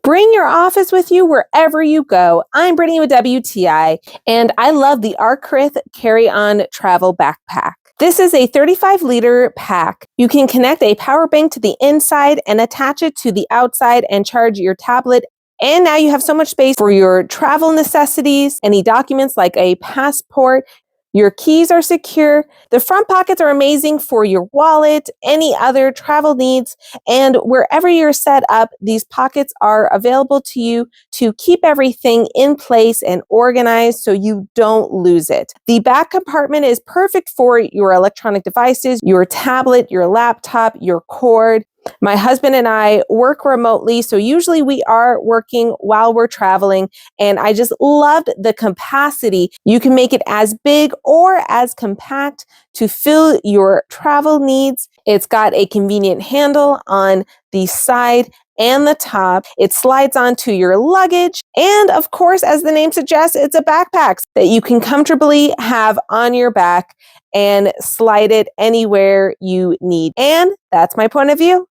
Bring your office with you wherever you go. I'm Brittany with WTI, and I love the Rcrirth carry-on travel backpack. This is a 35-liter pack. You can connect a power bank to the inside and attach it to the outside and charge your tablet. And now you have so much space for your travel necessities, any documents like a passport. Your keys are secure. The front pockets are amazing for your wallet, any other travel needs, and wherever you're set up, these pockets are available to you to keep everything in place and organized so you don't lose it. The back compartment is perfect for your electronic devices, your tablet, your laptop, your cord. My husband and I work remotely, so usually we are working while we're traveling, and I just loved the capacity. You can make it as big or as compact to fill your travel needs. It's got a convenient handle on the side and the top. It slides onto your luggage. And of course, as the name suggests, it's a backpack that you can comfortably have on your back and slide it anywhere you need. And that's my point of view.